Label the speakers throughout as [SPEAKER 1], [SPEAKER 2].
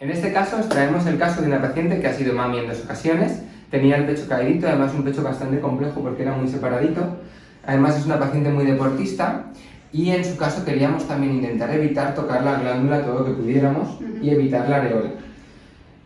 [SPEAKER 1] En este caso os traemos el caso de una paciente que ha sido mami en 2 ocasiones, tenía el pecho caidito, además un pecho bastante complejo porque era muy separadito, además es una paciente muy deportista y en su caso queríamos también intentar evitar tocar la glándula todo lo que pudiéramos y evitar la areola.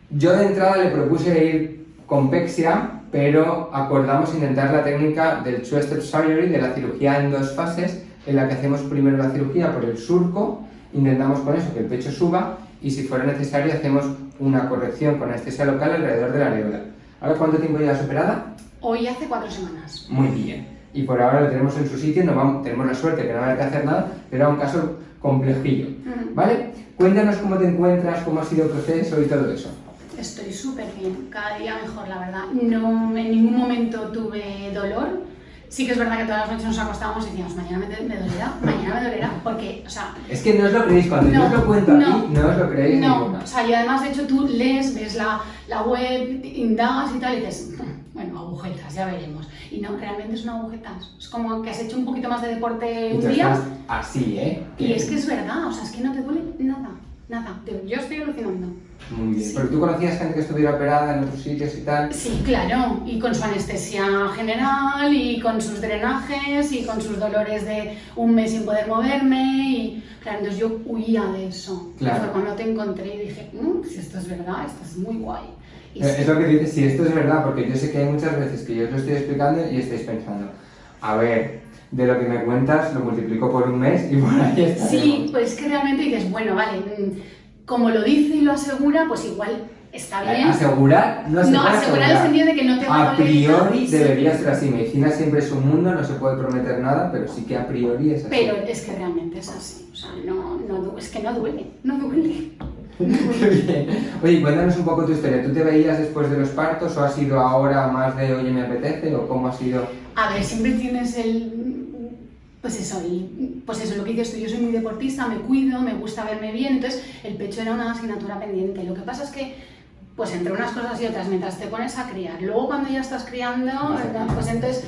[SPEAKER 1] Yo de entrada le propuse ir con pexia, pero acordamos intentar la técnica del two-step surgery, de la cirugía en 2 fases, en la que hacemos primero la cirugía por el surco, intentamos con eso que el pecho suba y si fuera necesario hacemos una corrección con anestesia local alrededor de la areola. ¿Ahora cuánto tiempo llevas operada?
[SPEAKER 2] Hoy hace 4 semanas.
[SPEAKER 1] Muy bien. Y por ahora lo tenemos en su sitio, tenemos la suerte que no va a haber que hacer nada, pero era un caso complejillo. ¿Vale? Cuéntanos cómo te encuentras, cómo ha sido el proceso y todo eso.
[SPEAKER 2] Estoy súper bien, cada día mejor, la verdad. No, en ningún momento tuve dolor. Sí que es verdad que todas las noches nos acostábamos y decíamos, mañana me dolerá, porque, o sea...
[SPEAKER 1] Es que no os lo creéis, cuando yo os lo cuento aquí, no os lo creéis ninguna.
[SPEAKER 2] O sea, y además, de hecho, tú ves la web, indagas y tal, y dices, bueno, agujetas, ya veremos. Y no, realmente son agujetas. Es como que has hecho un poquito más de deporte un día.
[SPEAKER 1] Estás así, ¿eh?
[SPEAKER 2] Y es que es verdad, o sea, es que no te duele nada. Yo estoy alucinando.
[SPEAKER 1] Muy bien.
[SPEAKER 2] Sí.
[SPEAKER 1] ¿Pero tú conocías gente que estuviera operada en otros sitios y tal?
[SPEAKER 2] Sí, claro, y con su anestesia general, y con sus drenajes, y con sus dolores de un mes sin poder moverme, y claro, entonces yo huía de eso.
[SPEAKER 1] Claro.
[SPEAKER 2] Y fue cuando te encontré y dije, si esto es verdad, esto es muy guay. Y
[SPEAKER 1] Es
[SPEAKER 2] sí.
[SPEAKER 1] lo que dices, si esto es verdad, porque yo sé que hay muchas veces que yo os lo estoy explicando y estáis pensando, a ver, de lo que me cuentas lo multiplico por un mes y por ahí está.
[SPEAKER 2] Sí, pues es que realmente dices, bueno, vale, como lo dice y lo asegura, pues igual está bien.
[SPEAKER 1] Asegurar no se puede
[SPEAKER 2] asegurar en el sentido de que no te va a
[SPEAKER 1] A
[SPEAKER 2] doler y tal,
[SPEAKER 1] priori
[SPEAKER 2] sí.
[SPEAKER 1] debería ser así. Medicina siempre es un mundo, no se puede prometer nada, pero sí que a priori es así.
[SPEAKER 2] Pero es que realmente es así, o sea, es que no duele.
[SPEAKER 1] Qué bien. Oye, cuéntanos un poco tu historia. ¿Tú te veías después de los partos o has sido ahora más de oye me apetece o cómo ha sido?
[SPEAKER 2] A ver, siempre tienes pues eso, lo que dices tú, yo soy muy deportista, me cuido, me gusta verme bien, entonces el pecho era una asignatura pendiente. Lo que pasa es que, pues entre unas cosas y otras, mientras te pones a criar, luego cuando ya estás criando, pues entonces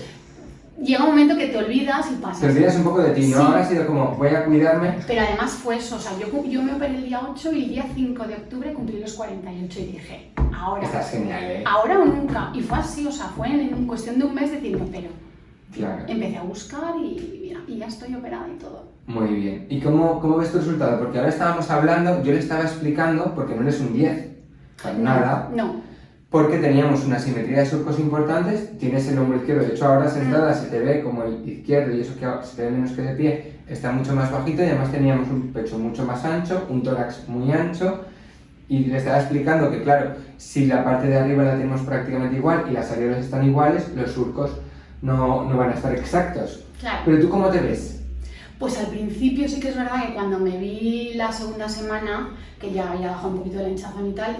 [SPEAKER 2] llega un momento que te olvidas y pasas.
[SPEAKER 1] Te olvidas un poco de ti, ¿no?
[SPEAKER 2] Sí.
[SPEAKER 1] Ahora ha sido como voy a cuidarme.
[SPEAKER 2] Pero además fue eso, o sea, yo me operé el día 8 y el día 5 de octubre cumplí los 48 y dije, ahora.
[SPEAKER 1] Estás genial, ¿eh?
[SPEAKER 2] Ahora o nunca. Y fue así, o sea, fue en cuestión de un mes decir, no, pero
[SPEAKER 1] Claro.
[SPEAKER 2] empecé a buscar y mira, y ya estoy operada y todo.
[SPEAKER 1] Muy bien. ¿Y cómo ves tu resultado? Porque ahora estábamos hablando, yo le estaba explicando, porque no eres un 10, para nada,
[SPEAKER 2] No.
[SPEAKER 1] porque teníamos una simetría de surcos importantes, tienes el hombro izquierdo, de hecho ahora sentada se te ve como el izquierdo y eso que se te ve menos que de pie, está mucho más bajito y además teníamos un pecho mucho más ancho, un tórax muy ancho y le estaba explicando que claro, si la parte de arriba la tenemos prácticamente igual y las areolas están iguales, los surcos no van a estar exactos.
[SPEAKER 2] Claro.
[SPEAKER 1] ¿Pero tú cómo te ves?
[SPEAKER 2] Pues al principio sí que es verdad que cuando me vi la segunda semana, que ya había bajado un poquito la hinchazón y tal,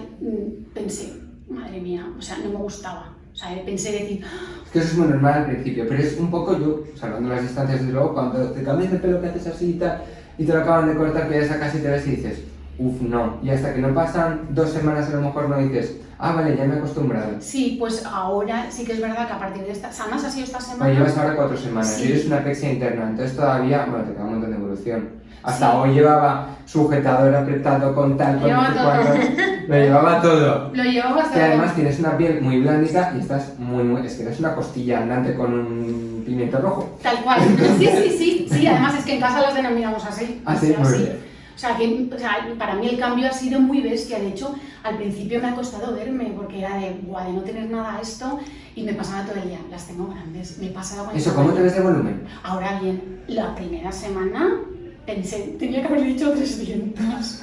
[SPEAKER 2] pensé, madre mía, o sea, no me gustaba. O sea, pensé decir...
[SPEAKER 1] Es que eso es muy normal al principio, pero es un poco yo, salvando las distancias desde luego, cuando te cambias de pelo que haces así y tal, y te lo acaban de cortar, que ya sacas y te ves y dices, uff, no. Y hasta que no pasan 2 semanas a lo mejor no dices, ah, vale, ya me he acostumbrado.
[SPEAKER 2] Sí, pues ahora sí que es verdad que a partir de esta... Además ha sido esta semana...
[SPEAKER 1] Bueno, llevas ahora 4 semanas
[SPEAKER 2] Sí.
[SPEAKER 1] y eres una pexia interna, entonces todavía, bueno, te queda un montón de evolución. Hasta
[SPEAKER 2] Sí.
[SPEAKER 1] hoy llevaba sujetador apretado con tal, con
[SPEAKER 2] Llevaba
[SPEAKER 1] no sé
[SPEAKER 2] todo.
[SPEAKER 1] cuánto, lo llevaba todo.
[SPEAKER 2] Lo llevo
[SPEAKER 1] Que
[SPEAKER 2] bastante...
[SPEAKER 1] además tienes una piel muy blandita y estás muy... Es que eres una costilla andante con un pimiento rojo.
[SPEAKER 2] Tal cual. Sí, además es que en casa las denominamos así.
[SPEAKER 1] Ah, sí, muy bien.
[SPEAKER 2] O sea, para mí el cambio ha sido muy bestia. De hecho, al principio me ha costado verme porque era de no tener nada esto y me pasaba todo el día. Las tengo grandes, me pasaba con
[SPEAKER 1] Eso, ¿cómo te ves de volumen?
[SPEAKER 2] Ahora bien, la primera semana pensé, tenía que haber dicho 300.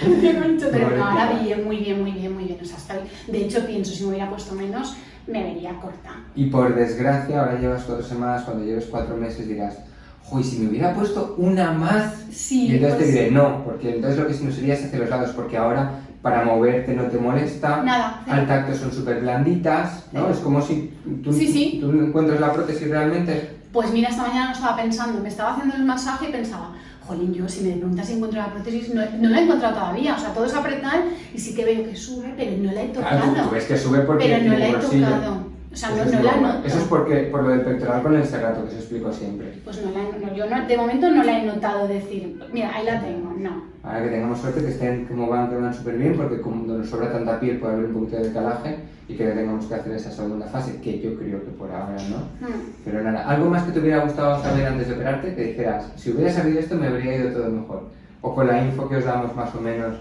[SPEAKER 2] Tenía que haber dicho 300. No, ahora bien, muy bien. O sea, de hecho, pienso, si me hubiera puesto menos, me vería corta.
[SPEAKER 1] Y por desgracia, ahora llevas 4 semanas, cuando lleves 4 meses dirás, uy, si me hubiera puesto una más,
[SPEAKER 2] Sí,
[SPEAKER 1] y entonces
[SPEAKER 2] pues,
[SPEAKER 1] te diré, no, porque entonces lo que sí no sería es hacia los lados, porque ahora para moverte no te molesta,
[SPEAKER 2] Nada,
[SPEAKER 1] al tacto son súper blanditas, ¿no?
[SPEAKER 2] Sí.
[SPEAKER 1] Es como si tú encuentras la prótesis realmente.
[SPEAKER 2] Pues mira, esta mañana no estaba pensando, me estaba haciendo el masaje y pensaba, jolín, yo si me preguntas si encuentro la prótesis, no la he encontrado todavía, o sea, todo es apretar y sí que veo que sube, pero no la he tocado.
[SPEAKER 1] Claro, tú ves que sube porque
[SPEAKER 2] pero no
[SPEAKER 1] tiene
[SPEAKER 2] la he
[SPEAKER 1] bolsillo.
[SPEAKER 2] tocado. O sea,
[SPEAKER 1] Eso
[SPEAKER 2] no
[SPEAKER 1] es
[SPEAKER 2] la
[SPEAKER 1] normal.
[SPEAKER 2] noto.
[SPEAKER 1] Eso es por lo del pectoral con el serrato, que se explico siempre.
[SPEAKER 2] Pues yo de momento no la he notado decir, mira, ahí la tengo, no.
[SPEAKER 1] Ahora que tengamos suerte que estén que van súper bien, porque como nos sobra tanta piel puede haber un poquito de decalaje y que tengamos que hacer esa segunda fase, que yo creo que por ahora no. Pero nada, ¿algo más que te hubiera gustado saber antes de operarte? Que dijeras, si hubiera sabido esto me habría ido todo mejor. O con la info que os damos más o menos.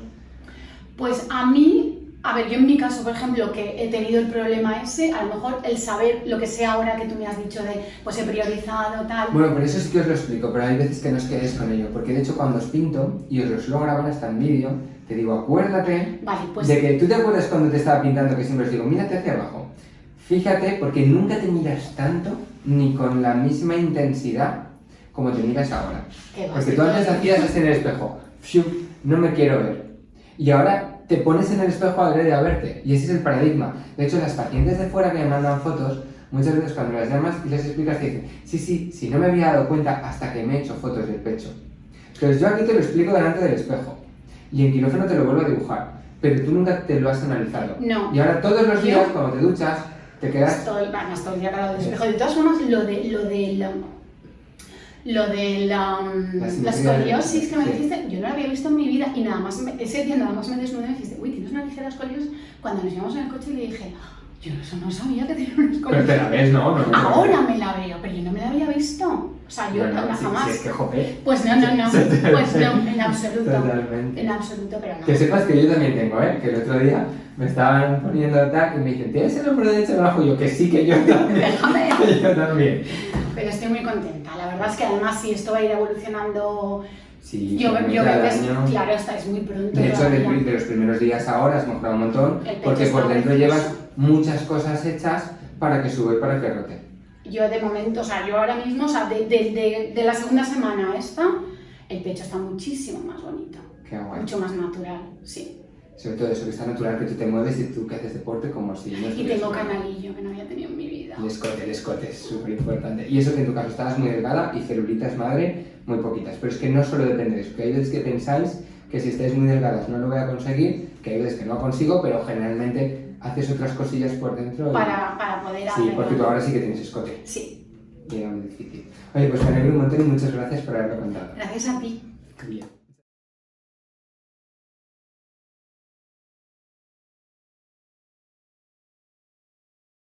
[SPEAKER 2] Pues a mí, a ver, yo en mi caso, por ejemplo, que he tenido el problema ese, a lo mejor el saber lo que sé ahora que tú me has dicho de, pues he priorizado, tal...
[SPEAKER 1] Bueno, por eso sí que os lo explico, pero hay veces que no os quedéis con ello, porque de hecho cuando os pinto, y os lo suelo grabar hasta en vídeo, te digo, acuérdate de que tú te acuerdas cuando te estaba pintando, que siempre os digo, mírate hacia abajo. Fíjate, porque nunca te miras tanto, ni con la misma intensidad, como te miras ahora. Porque tú antes hacías así en el espejo, no me quiero ver. Y ahora te pones en el espejo adrede a verte, y ese es el paradigma. De hecho, las pacientes de fuera que me mandan fotos, muchas veces cuando las llamas y les explicas, te dicen, sí, no me había dado cuenta hasta que me he hecho fotos del pecho. Entonces yo aquí te lo explico delante del espejo, y en quirófano te lo vuelvo a dibujar, pero tú nunca te lo has analizado.
[SPEAKER 2] No.
[SPEAKER 1] Y ahora todos los días, cuando te duchas, te quedas...
[SPEAKER 2] Todo el día parado del espejo. De todas formas, lo de la escoliosis que me dijiste, yo no lo había visto en mi vida y nada más, ese día nada más me desnudé y me dijiste, uy, tienes una ligera escoliosis. Cuando nos íbamos en el coche le dije, yo eso no sabía que tenía una escoliosis.
[SPEAKER 1] Pero te la ves, ¿no?
[SPEAKER 2] Ahora me la veo, pero yo no me la había visto. O sea, yo jamás.
[SPEAKER 1] Si es que joder.
[SPEAKER 2] Pues no, en absoluto.
[SPEAKER 1] Totalmente.
[SPEAKER 2] En absoluto, pero no.
[SPEAKER 1] Que sepas que yo también tengo, que el otro día me estaban poniendo tag y me dicen, ¿tienes el hombro derecho abajo? Y yo, que sí, que yo también.
[SPEAKER 2] Déjame.
[SPEAKER 1] Que yo también.
[SPEAKER 2] Pero estoy muy contenta. La verdad es que además si esto va a ir evolucionando...
[SPEAKER 1] Sí,
[SPEAKER 2] yo veo que
[SPEAKER 1] año.
[SPEAKER 2] claro, es muy pronto.
[SPEAKER 1] De hecho, de los primeros días ahora has mejorado un montón, porque por dentro llevas muchas cosas hechas para que sube y para que rote.
[SPEAKER 2] Yo de momento, o sea, yo ahora mismo, o sea, de la segunda semana a esta, el pecho está muchísimo más bonito.
[SPEAKER 1] Qué guay.
[SPEAKER 2] Mucho más natural, sí.
[SPEAKER 1] Sobre todo eso, que está natural, que tú te mueves y tú que haces deporte como si no
[SPEAKER 2] Y tengo canalillo que no había tenido en mi vida.
[SPEAKER 1] El escote es súper importante. Y eso que en tu caso estabas muy delgada y celulitas madre muy poquitas. Pero es que no solo depende de eso, que hay veces que pensáis que si estáis muy delgadas no lo voy a conseguir, que hay veces que no lo consigo, pero generalmente haces otras cosillas por dentro.
[SPEAKER 2] Para poder hacer.
[SPEAKER 1] Sí, porque tú ahora sí que tienes escote.
[SPEAKER 2] Sí.
[SPEAKER 1] Y era muy difícil. Oye, pues me alegro un montón y muchas gracias por haberlo contado.
[SPEAKER 2] Gracias a ti.
[SPEAKER 1] Bien.